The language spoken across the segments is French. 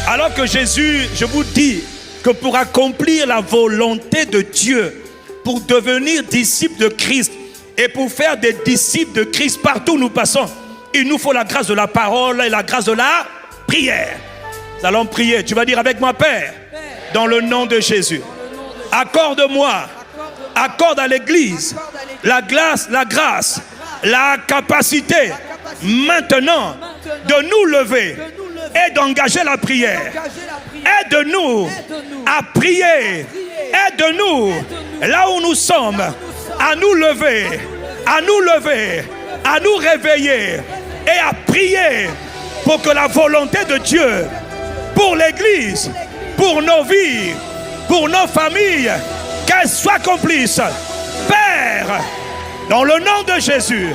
Alors que Jésus, je vous dis que pour accomplir la volonté de Dieu, pour devenir disciples de Christ et pour faire des disciples de Christ partout où nous passons, il nous faut la grâce de la parole et la grâce de la prière. Nous allons prier. Tu vas dire avec moi, Père, dans le nom de Jésus, accorde-moi, accorde à l'Église la grâce, la capacité maintenant de nous lever et d'engager la prière. Aide-nous à prier. Aide-nous là où nous sommes à nous lever, à nous réveiller et à prier pour que la volonté de Dieu pour l'Église, pour nos vies, pour nos familles, qu'elle soit accomplisse. Père, dans le nom de Jésus,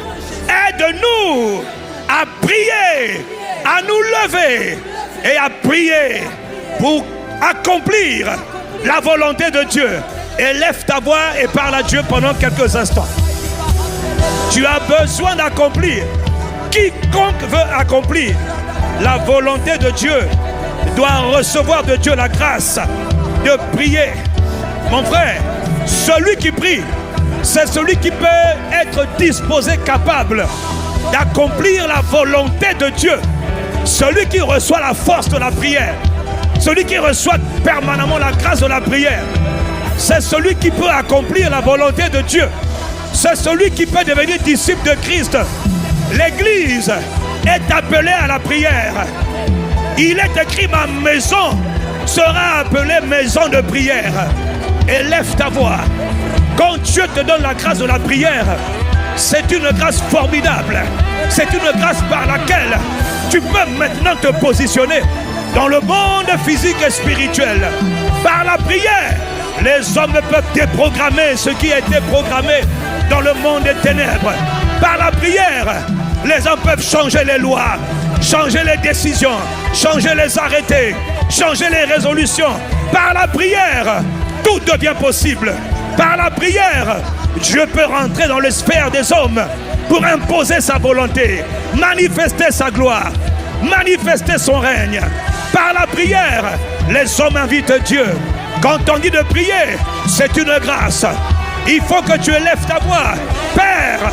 aide-nous à prier, à nous lever et à prier pour accomplir la volonté de Dieu. Élève ta voix et parle à Dieu pendant quelques instants. Tu as besoin d'accomplir. Quiconque veut accomplir la volonté de Dieu doit recevoir de Dieu la grâce de prier. Mon frère, celui qui prie, c'est celui qui peut être disposé, capable d'accomplir la volonté de Dieu. Celui qui reçoit la force de la prière, celui qui reçoit permanemment la grâce de la prière, c'est celui qui peut accomplir la volonté de Dieu. C'est celui qui peut devenir disciple de Christ. L'Église est appelée à la prière. Il est écrit: ma maison sera appelée maison de prière. Élève ta voix. Quand Dieu te donne la grâce de la prière, c'est une grâce formidable. C'est une grâce par laquelle tu peux maintenant te positionner dans le monde physique et spirituel. Par la prière, les hommes peuvent déprogrammer ce qui a été programmé dans le monde des ténèbres. Par la prière, les hommes peuvent changer les lois, changer les décisions, changer les arrêtés, changer les résolutions. Par la prière, tout devient possible. Par la prière, Dieu peut rentrer dans les sphères des hommes pour imposer sa volonté, manifester sa gloire, manifester son règne. Par la prière, les hommes invitent Dieu. Quand on dit de prier, c'est une grâce. Il faut que tu élèves ta voix. Père,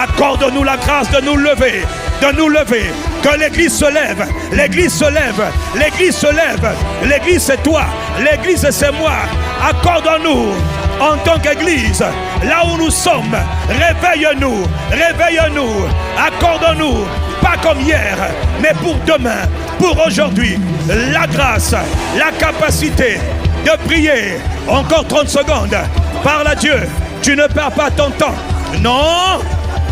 accorde-nous la grâce de nous lever, que l'Église se lève, l'Église se lève, l'Église se lève. L'Église c'est toi, l'Église c'est moi. Accorde-nous en tant qu'Église, là où nous sommes, réveille-nous, accorde-nous, pas comme hier, mais pour demain, pour aujourd'hui, la grâce, la capacité de prier. Encore 30 secondes, parle à Dieu, tu ne perds pas ton temps, non.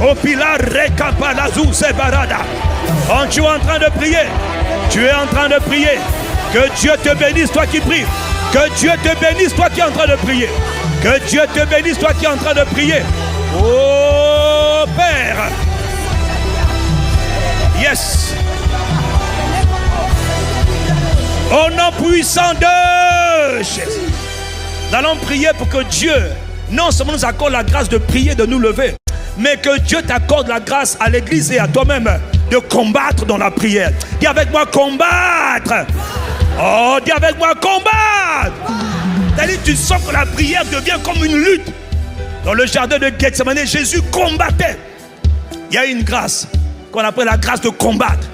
Au pilar recapalazou sebarada. Quand tu es en train de prier, tu es en train de prier. Que Dieu te bénisse, toi qui pries. Que Dieu te bénisse, toi qui es en train de prier. Que Dieu te bénisse, toi qui es en train de prier. Oh Père. Yes. Au nom puissant de Jésus. Nous allons prier pour que Dieu non seulement nous accorde la grâce de prier, de nous lever, mais que Dieu t'accorde la grâce à l'Église et à toi-même de combattre dans la prière. Dis avec moi combattre. Oh, dis avec moi combattre. C'est-à-dire tu sens que la prière devient comme une lutte. Dans le jardin de Gethsemane, Jésus combattait. Il y a une grâce qu'on appelle la grâce de combattre,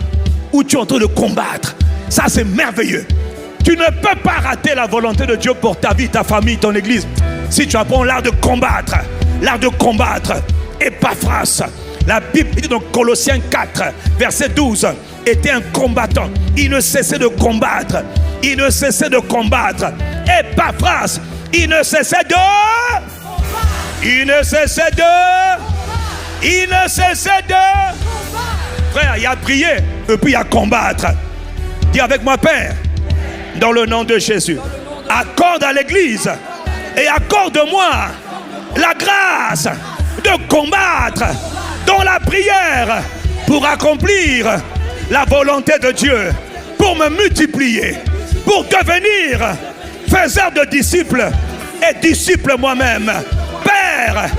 où tu es en train de combattre. Ça c'est merveilleux. Tu ne peux pas rater la volonté de Dieu pour ta vie, ta famille, ton Église, si tu apprends l'art de combattre. L'art de combattre. Épaphras, la Bible dit dans Colossiens 4, verset 12, était un combattant. Il ne cessait de combattre. Il ne cessait de combattre. Épaphras, il ne cessait de... Il ne cessait de... Il ne cessait de... Frère, il y a prier et puis il y a combattre. Dis avec moi, Père, dans le nom de Jésus, accorde à l'Église et accorde-moi la grâce de combattre dans la prière pour accomplir la volonté de Dieu, pour me multiplier, pour devenir faiseur de disciples et disciple moi-même. Père,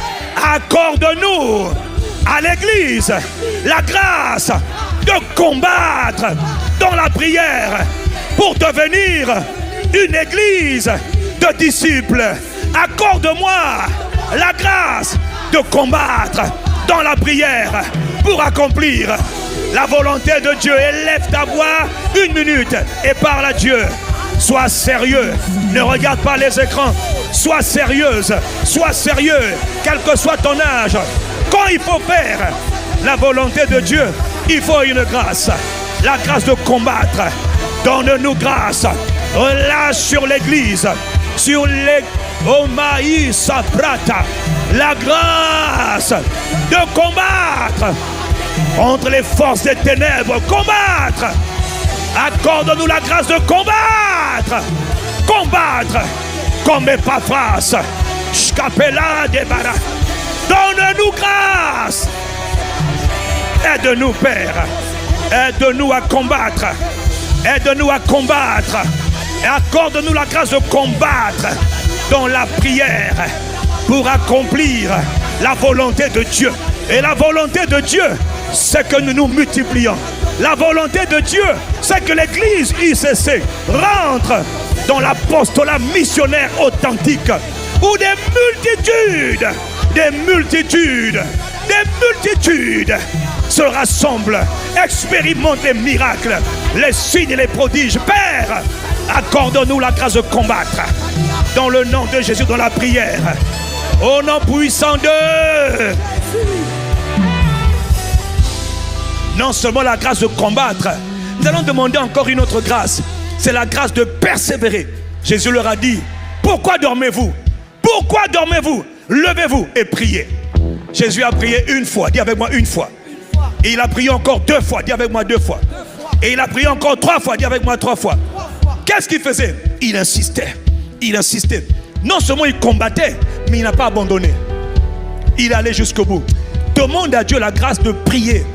accorde-nous à l'Église la grâce de combattre dans la prière pour devenir une église de disciples. Accorde-moi la grâce de combattre dans la prière pour accomplir la volonté de Dieu. Élève ta voix 1 minute et parle à Dieu. Sois sérieux, ne regarde pas les écrans. Sois sérieuse, sois sérieux, quel que soit ton âge. Quand il faut faire la volonté de Dieu, il faut une grâce. La grâce de combattre. Donne-nous grâce. Relâche sur l'église, sur les Omaïs Prata, la grâce de combattre contre les forces des ténèbres. Combattre. Accorde-nous la grâce de combattre. Combattre comme Epaphras. Shkapela Debara. Donne-nous grâce. Aide-nous, Père. Aide-nous à combattre. Aide-nous à combattre. Et accorde-nous la grâce de combattre dans la prière pour accomplir la volonté de Dieu. Et la volonté de Dieu, c'est que nous nous multiplions. La volonté de Dieu, c'est que l'église ICC rentre dans l'apostolat missionnaire authentique où des multitudes se rassemblent, expérimentent les miracles, les signes et les prodiges. Père, accorde-nous la grâce de combattre dans le nom de Jésus dans la prière. Au nom puissant de... Non seulement la grâce de combattre, nous allons demander encore une autre grâce. C'est la grâce de persévérer. Jésus leur a dit, pourquoi dormez-vous? Pourquoi dormez-vous? Levez-vous et priez. Jésus a prié une fois, dis avec moi une fois. Et il a prié encore 2 fois, dis avec moi 2 fois. Et il a prié encore 3 fois, dis avec moi 3 fois. Qu'est-ce qu'il faisait? Il insistait. Il insistait. Non seulement il combattait, mais il n'a pas abandonné. Il allait jusqu'au bout. Demande à Dieu la grâce de prier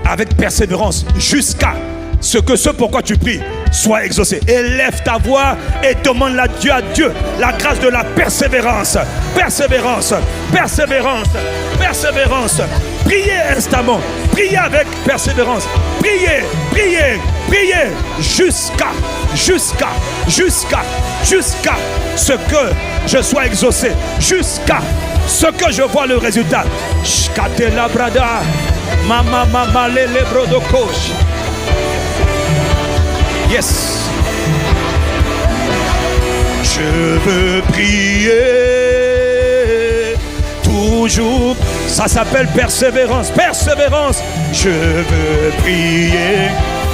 avec persévérance jusqu'à ce que ce pourquoi tu pries soit exaucé. Élève ta voix et demande à Dieu la grâce de la persévérance. Persévérance, persévérance, persévérance. Priez instamment, priez avec persévérance. Priez, priez, priez jusqu'à ce que je sois exaucé. Jusqu'à ce que je vois le résultat. Shkatela brada, mama mama lele brodokosh. Yes. Je veux prier toujours. Ça s'appelle persévérance. Persévérance. Je veux prier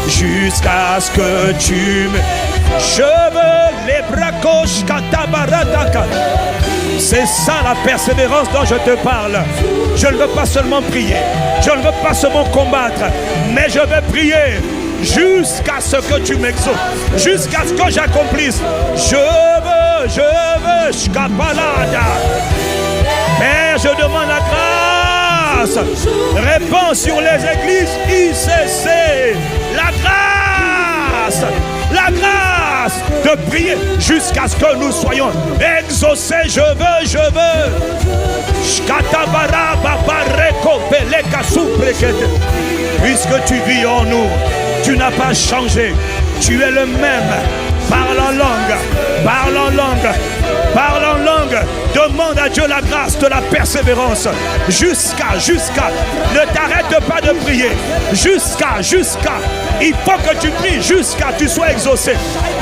jusqu'à ce que tu me... Je veux les bracoches katabarataka. C'est ça la persévérance dont je te parle. Je ne veux pas seulement prier. Je ne veux pas seulement combattre. Mais je veux prier jusqu'à ce que tu m'exauces, jusqu'à ce que j'accomplisse. Je veux, Shkapalada. Père, je demande la grâce. Répands sur les églises ICC. La grâce de prier jusqu'à ce que nous soyons exaucés. Je veux. Shkatabara babareko peleka suprekete. Puisque tu vis en nous, tu n'as pas changé. Tu es le même. Parle en langue. Parle en langue. Parle en langue. Demande à Dieu la grâce de la persévérance. Jusqu'à. Ne t'arrête pas de prier. Jusqu'à. Il faut que tu pries jusqu'à ce que tu sois exaucé.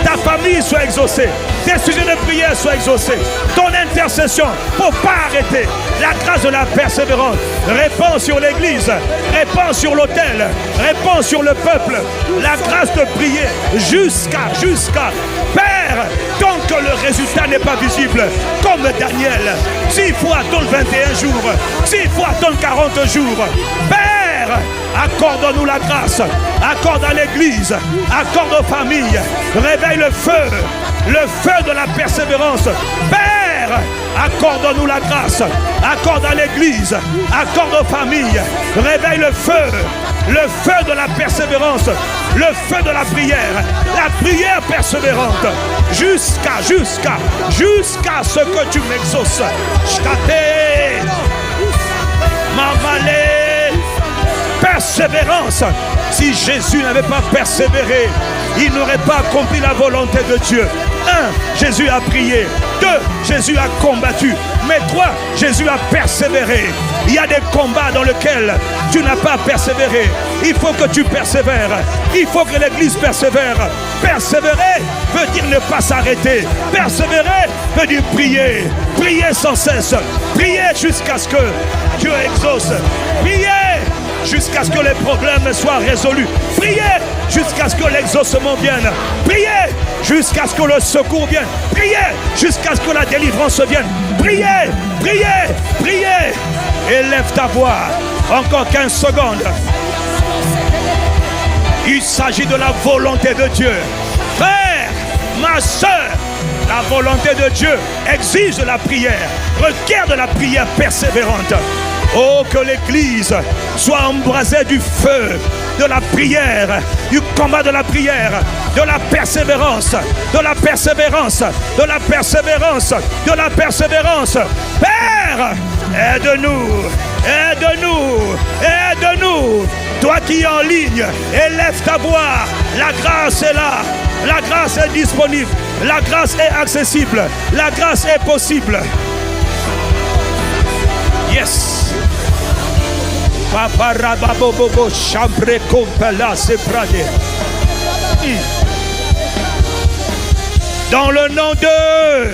Ta famille soit exaucée. Tes sujets de prière soient exaucés. Ton intercession, il ne faut pas arrêter. La grâce de la persévérance. Répands sur l'église. Répands sur l'autel. Répands sur le peuple. La grâce de prier jusqu'à. Père, tant que le résultat n'est pas visible, comme Daniel, s'il faut attendre 21 jours, s'il faut attendre 40 jours, Père, accorde-nous la grâce, accorde à l'église, accorde aux familles, réveille le feu de la persévérance. Père, accorde-nous la grâce, accorde à l'église, accorde aux familles, réveille le feu de la persévérance, le feu de la prière persévérante, jusqu'à ce que tu m'exauces. Shkate, Mamale, Persévérance. Si Jésus n'avait pas persévéré, il n'aurait pas accompli la volonté de Dieu. 1. Jésus a prié. 2. Jésus a combattu. Mais 3. Jésus a persévéré. Il y a des combats dans lesquels tu n'as pas persévéré. Il faut que tu persévères. Il faut que l'Église persévère. Persévérer veut dire ne pas s'arrêter. Persévérer veut dire prier. Prier sans cesse. Prier jusqu'à ce que Dieu exauce. Prier jusqu'à ce que les problèmes soient résolus. Priez jusqu'à ce que l'exaucement vienne. Priez jusqu'à ce que le secours vienne. Priez jusqu'à ce que la délivrance vienne. Priez, priez, priez. Élève ta voix. Encore 15 secondes. Il s'agit de la volonté de Dieu. Frère, ma soeur, la volonté de Dieu exige de la prière, requiert de la prière persévérante. Oh, que l'Église soit embrasée du feu, de la prière, du combat de la prière, de la persévérance, de la persévérance, de la persévérance, de la persévérance. Père, aide-nous, aide-nous, aide-nous. Toi qui es en ligne, élève ta voix. La grâce est là, la grâce est disponible, la grâce est accessible, la grâce est possible. Yes. Dans le nom de...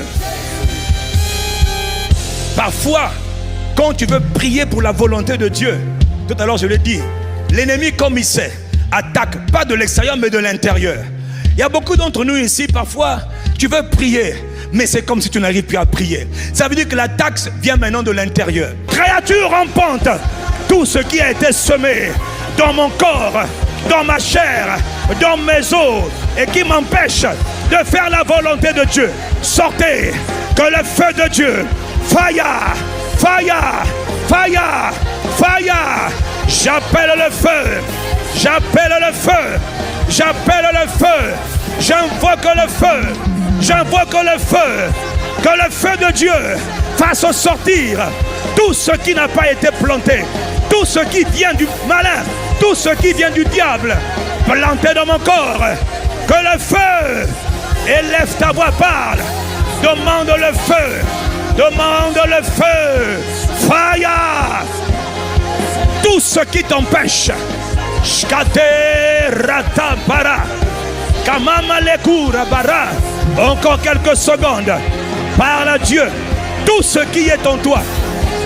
Parfois, quand tu veux prier pour la volonté de Dieu, tout à l'heure je l'ai dit, l'ennemi, comme il sait, attaque pas de l'extérieur mais de l'intérieur. Il y a beaucoup d'entre nous ici, parfois, tu veux prier, mais c'est comme si tu n'arrives plus à prier. Ça veut dire que l'attaque vient maintenant de l'intérieur. Créature rampante, tout ce qui a été semé dans mon corps, dans ma chair, dans mes os, et qui m'empêche de faire la volonté de Dieu, sortez, que le feu de Dieu, fire, fire, fire, fire, j'appelle le feu, j'appelle le feu, j'appelle le feu, j'invoque le feu, j'invoque le feu, que le feu de Dieu fasse sortir tout ce qui n'a pas été planté, tout ce qui vient du malin, tout ce qui vient du diable, planté dans mon corps, que le feu, élève ta voix, parle, demande le feu, demande le feu, fire, tout ce qui t'empêche, shkate ratapara, kamama lekura bara, encore quelques secondes, parle à Dieu, tout ce qui est en toi,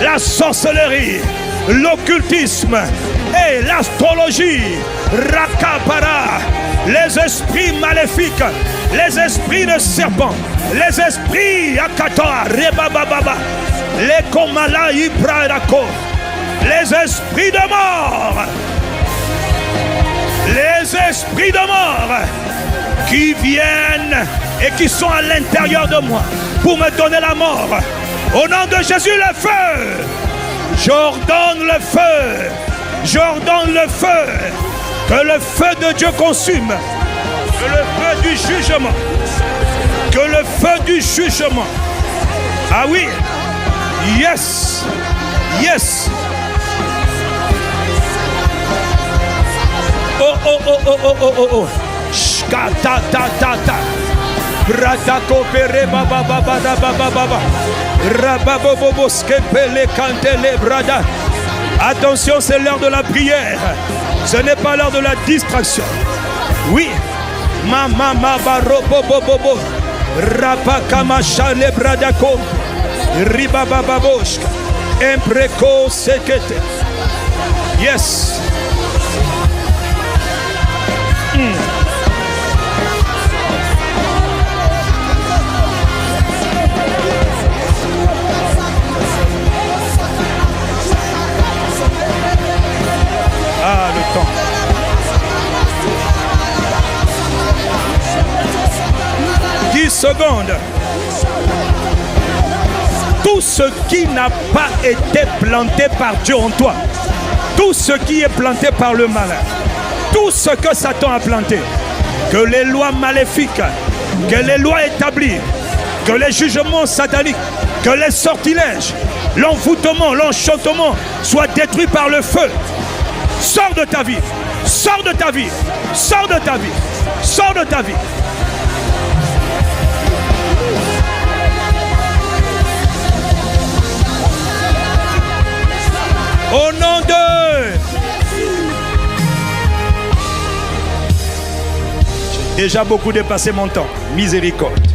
la sorcellerie, l'occultisme et l'astrologie, rakapara, les esprits maléfiques, les esprits de serpents, les esprits akata, rebababa, les komala ibrarako, les esprits de mort, les esprits de mort qui viennent et qui sont à l'intérieur de moi pour me donner la mort. Au nom de Jésus, le feu. J'ordonne le feu. J'ordonne le feu. Que le feu de Dieu consume. Que le feu du jugement. Que le feu du jugement. Ah oui. Yes. Yes. Oh, oh, oh, oh, oh, oh, oh, oh. Shkata, ta, ta, ta. Bradako pere baba baba baba baba. Rababobo skepele kantele brada. Attention, c'est l'heure de la prière. Ce n'est pas l'heure de la distraction. Oui. Mama mabaro bobo bobo. Rapakama chale bradako. Ribababoshka. Impreco sekete. Yes. Ah, le temps. Secondes. Tout ce qui n'a pas été planté par Dieu en toi, tout ce qui est planté par le malin, tout ce que Satan a planté, que les lois maléfiques, que les lois établies, que les jugements sataniques, que les sortilèges, l'envoûtement, l'enchantement soient détruits par le feu. Sors de ta vie. Sors de ta vie. Sors de ta vie. Sors de ta vie. Au nom de... J'ai déjà beaucoup dépassé mon temps. Miséricorde.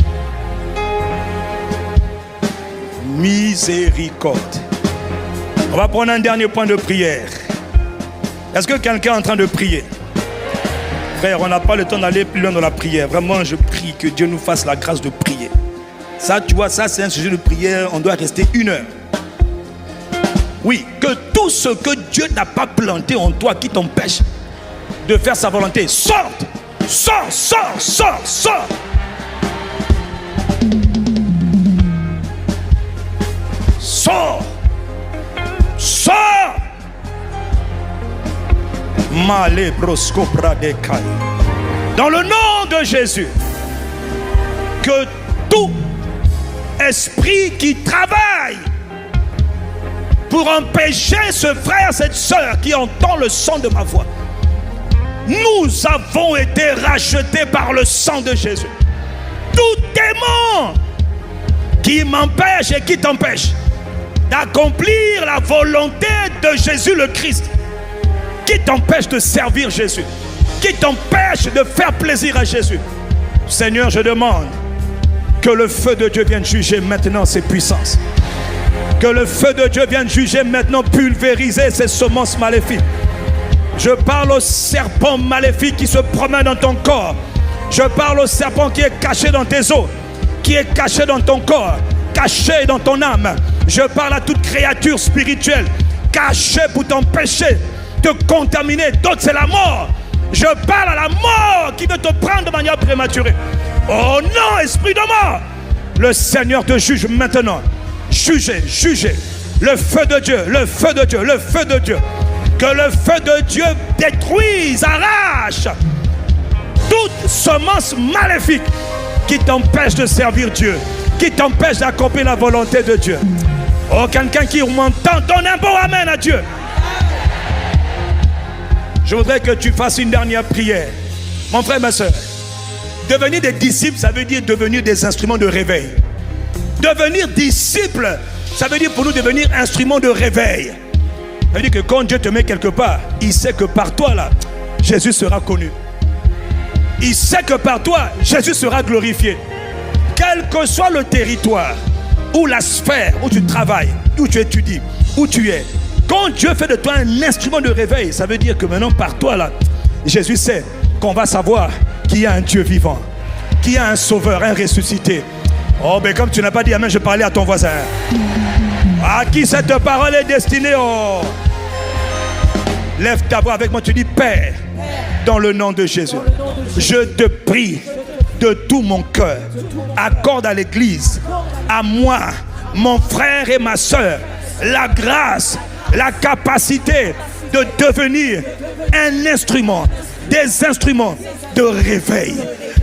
Miséricorde. On va prendre un dernier point de prière. Est-ce que quelqu'un est en train de prier? Frère, on n'a pas le temps d'aller plus loin dans la prière. Vraiment, je prie que Dieu nous fasse la grâce de prier. Ça, tu vois, ça c'est un sujet de prière. On doit rester 1 heure. Oui, que tout ce que Dieu n'a pas planté en toi qui t'empêche de faire sa volonté, sorte. Sors, sors, sors, sors. Sors. Sors. Dans le nom de Jésus, que tout esprit qui travaille pour empêcher ce frère, cette soeur qui entend le son de ma voix, nous avons été rachetés par le sang de Jésus. Tout démon qui m'empêche et qui t'empêche d'accomplir la volonté de Jésus le Christ, qui t'empêche de servir Jésus, qui t'empêche de faire plaisir à Jésus, Seigneur, je demande que le feu de Dieu vienne juger maintenant ces puissances. Que le feu de Dieu vienne juger maintenant, pulvériser ces semences maléfiques. Je parle au serpent maléfique qui se promène dans ton corps. Je parle au serpent qui est caché dans tes os, qui est caché dans ton corps, caché dans ton âme. Je parle à toute créature spirituelle cachée pour t'empêcher de contaminer. D'autres, c'est la mort. Je parle à la mort qui veut te prendre de manière prématurée. Oh non, esprit de mort, le Seigneur te juge maintenant. Jugez, jugez. Le feu de Dieu, le feu de Dieu, le feu de Dieu. Que le feu de Dieu détruise, arrache toute semence maléfique qui t'empêche de servir Dieu, qui t'empêche d'accomplir la volonté de Dieu. Oh, quelqu'un qui m'entend, donne un bon amen à Dieu. Je voudrais que tu fasses une dernière prière. Mon frère, ma soeur, devenir des disciples, ça veut dire devenir des instruments de réveil. Devenir disciple, ça veut dire pour nous devenir instruments de réveil. Ça veut dire que quand Dieu te met quelque part, il sait que par toi là, Jésus sera connu. Il sait que par toi, Jésus sera glorifié. Quel que soit le territoire, ou la sphère où tu travailles, où tu étudies, où tu es, quand Dieu fait de toi un instrument de réveil, ça veut dire que maintenant par toi là, Jésus sait qu'on va savoir qu'il y a un Dieu vivant, qu'il y a un sauveur, un ressuscité. Oh, mais comme tu n'as pas dit amen, je parlais à ton voisin. À qui cette parole est destinée? Oh. Lève ta voix avec moi, tu dis Père, dans le nom de Jésus, je te prie de tout mon cœur, accorde à l'église, à moi, mon frère et ma soeur, la grâce, la capacité de devenir un instrument, des instruments de réveil,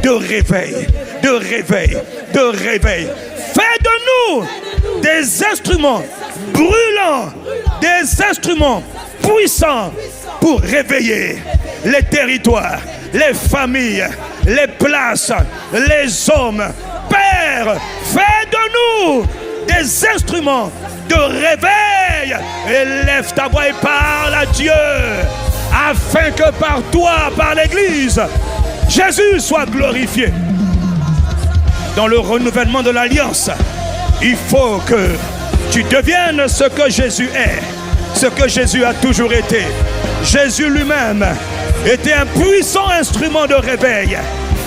de réveil, de réveil, de réveil. Fais de nous des instruments brûlants, des instruments puissants pour réveiller les territoires, les familles, les places, les hommes. Père, fais de nous des instruments de réveil. Élève ta voix et parle à Dieu, afin que par toi, par l'Église, Jésus soit glorifié. Dans le renouvellement de l'Alliance, il faut que tu deviennes ce que Jésus est, ce que Jésus a toujours été. Jésus lui-même était un puissant instrument de réveil.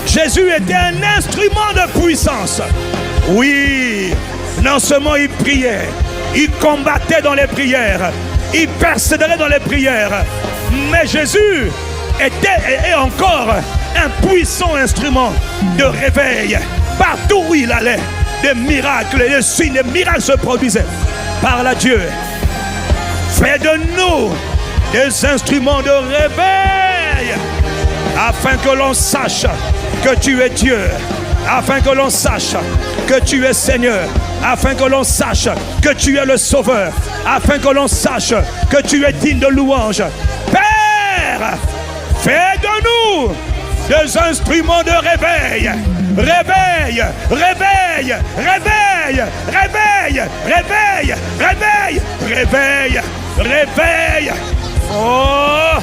Jésus était un instrument de puissance. Oui, non seulement il priait, il combattait dans les prières, il persévérait dans les prières, mais Jésus était et est encore un puissant instrument de réveil. Partout où il allait, des miracles et des signes, des miracles se produisaient. Parle à Dieu. Fais de nous des instruments de réveil, afin que l'on sache que tu es Dieu, afin que l'on sache que tu es Seigneur, afin que l'on sache que tu es le Sauveur, afin que l'on sache que tu es digne de louange. Père, Père, fais de nous des instruments de réveil. Réveil, réveil, réveil, réveil, réveil, réveil, réveil, réveil. Oh!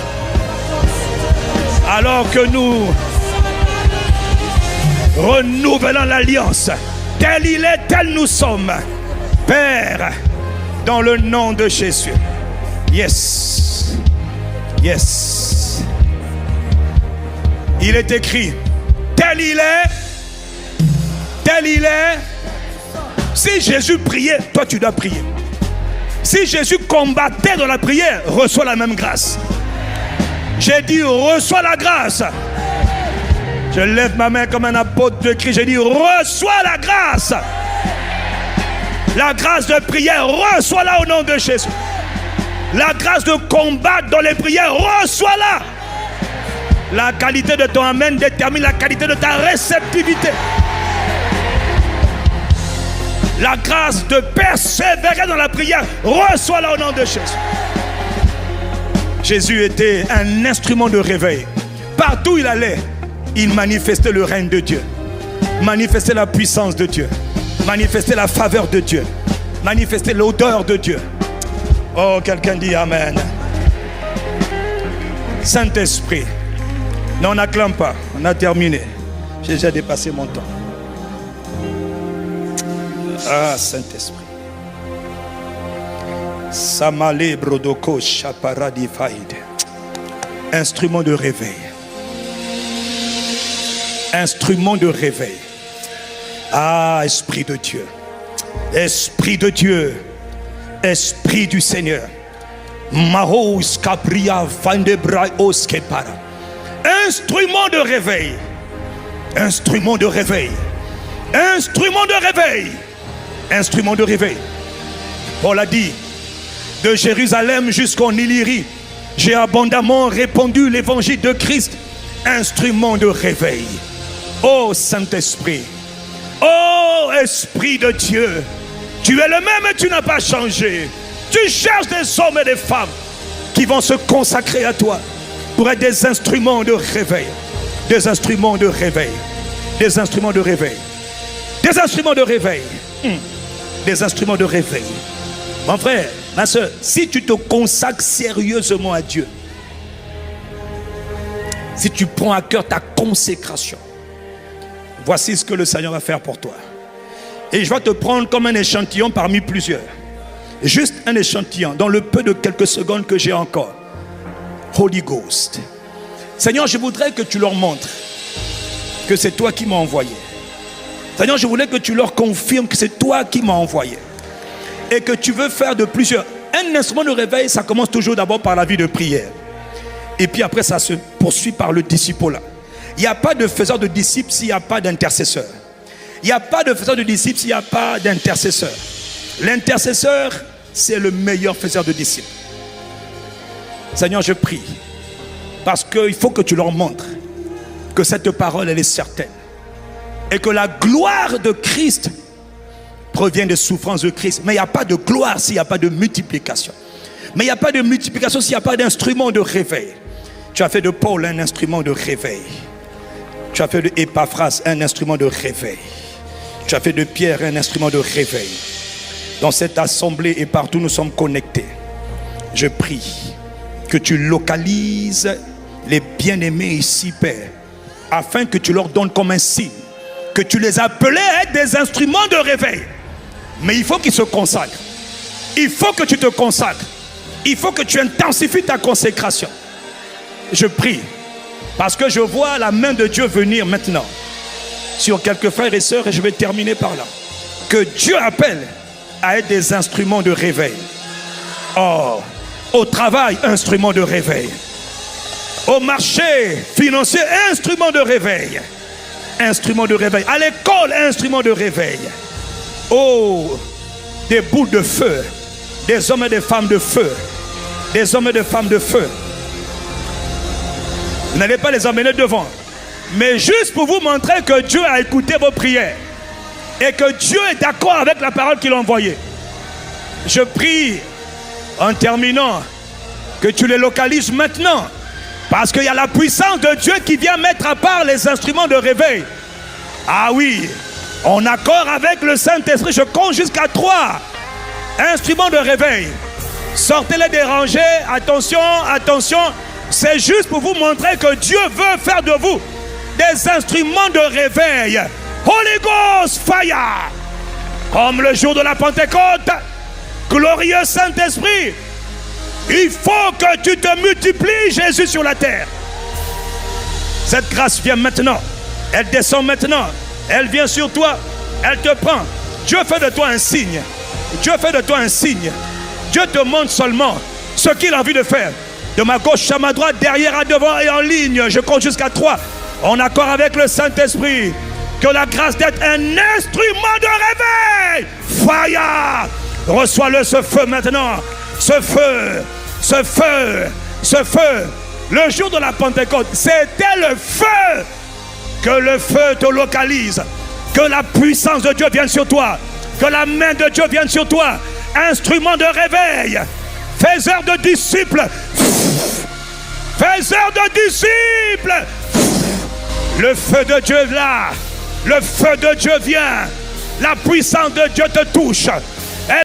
Alors que nous renouvelons l'alliance, tel il est, tel nous sommes. Père, dans le nom de Jésus. Yes. Yes. Il est écrit, tel il est, tel il est. Si Jésus priait, toi tu dois prier. Si Jésus combattait dans la prière, reçois la même grâce. J'ai dit, reçois la grâce. Je lève ma main comme un apôtre de Christ. J'ai dit, reçois la grâce. La grâce de prière, reçois-la au nom de Jésus. La grâce de combattre dans les prières, reçois-la. La qualité de ton amen détermine la qualité de ta réceptivité. La grâce de persévérer dans la prière, reçois-la au nom de Jésus. Jésus était un instrument de réveil. Partout où il allait, il manifestait le règne de Dieu, manifestait la puissance de Dieu, manifestait la faveur de Dieu, manifestait l'odeur de Dieu. Oh, quelqu'un dit Amen. Saint-Esprit. Non, on n'acclame pas, on a terminé. J'ai déjà dépassé mon temps. Ah, Saint-Esprit. Samale brodoko chaparadi faïd. Instrument de réveil. Instrument de réveil. Ah, Esprit de Dieu. Esprit de Dieu. Esprit du Seigneur. Maros capria vandebraos kepara. Instrument de réveil. Instrument de réveil. Instrument de réveil. Instrument de réveil. Paul a dit, de Jérusalem jusqu'en Illyrie, j'ai abondamment répandu l'évangile de Christ. Instrument de réveil. Oh Saint-Esprit. Oh Esprit de Dieu. Tu es le même et tu n'as pas changé. Tu cherches des hommes et des femmes qui vont se consacrer à toi pour être des instruments de réveil. Des instruments de réveil. Des instruments de réveil. Des instruments de réveil. Des instruments de réveil. Mon frère, ma soeur, si tu te consacres sérieusement à Dieu, si tu prends à cœur ta consécration, voici ce que le Seigneur va faire pour toi. Et je vais te prendre comme un échantillon parmi plusieurs. Juste un échantillon dans le peu de quelques secondes que j'ai encore. Holy Ghost. Seigneur, je voudrais que tu leur montres que c'est toi qui m'as envoyé. Seigneur, je voulais que tu leur confirmes que c'est toi qui m'as envoyé. Et que tu veux faire de plusieurs. Un instrument de réveil, ça commence toujours d'abord par la vie de prière. Et puis après, ça se poursuit par le disciple. Il n'y a pas de faiseur de disciples s'il n'y a pas d'intercesseur. Il n'y a pas de faiseur de disciples s'il n'y a pas d'intercesseur. L'intercesseur, c'est le meilleur faiseur de disciples. Seigneur, je prie. Parce qu'il faut que tu leur montres que cette parole, elle est certaine. Et que la gloire de Christ provient des souffrances de Christ. Mais il n'y a pas de gloire s'il n'y a pas de multiplication. Mais il n'y a pas de multiplication s'il n'y a pas d'instrument de réveil. Tu as fait de Paul un instrument de réveil. Tu as fait de Épaphras un instrument de réveil. Tu as fait de Pierre un instrument de réveil. Dans cette assemblée et partout nous sommes connectés. Je prie que tu localises les bien-aimés ici, Père, afin que tu leur donnes comme un signe que tu les appelais à être des instruments de réveil. Mais il faut qu'ils se consacrent. Il faut que tu te consacres. Il faut que tu intensifies ta consécration. Je prie, parce que je vois la main de Dieu venir maintenant sur quelques frères et sœurs, et je vais terminer par là. Que Dieu appelle à être des instruments de réveil. Oh, au travail, instrument de réveil. Au marché financier, instrument de réveil. Instrument de réveil. À l'école, instrument de réveil. Oh, des boules de feu. Des hommes et des femmes de feu. Des hommes et des femmes de feu. Vous n'allez pas les emmener devant. Mais juste pour vous montrer que Dieu a écouté vos prières. Et que Dieu est d'accord avec la parole qu'il a envoyée. Je prie, en terminant, que tu les localises maintenant Parce qu'il y a la puissance de Dieu qui vient mettre à part les instruments de réveil. Ah oui, en accord avec le Saint-Esprit, je compte jusqu'à 3 instruments de réveil. Sortez-les des rangées, attention, attention. C'est juste pour vous montrer que Dieu veut faire de vous des instruments de réveil. Holy Ghost fire. Comme le jour de la Pentecôte, glorieux Saint-Esprit, il faut que tu te multiplies, Jésus, sur la terre. Cette grâce vient maintenant. Elle descend maintenant. Elle vient sur toi. Elle te prend. Dieu fait de toi un signe. Dieu fait de toi un signe. Dieu te montre seulement ce qu'il a envie de faire. De ma gauche à ma droite, derrière à devant et en ligne. Je compte jusqu'à 3. En accord avec le Saint-Esprit. Que la grâce d'être un instrument de réveil. Fire. Reçois-le, ce feu maintenant. Ce feu. Ce feu. Ce feu. Le jour de la Pentecôte, c'était le feu. Que le feu te localise. Que la puissance de Dieu vienne sur toi. Que la main de Dieu vienne sur toi. Instrument de réveil. Faiseur de disciples. Faiseur de disciples. Le feu de Dieu là. Le feu de Dieu vient. La puissance de Dieu te touche.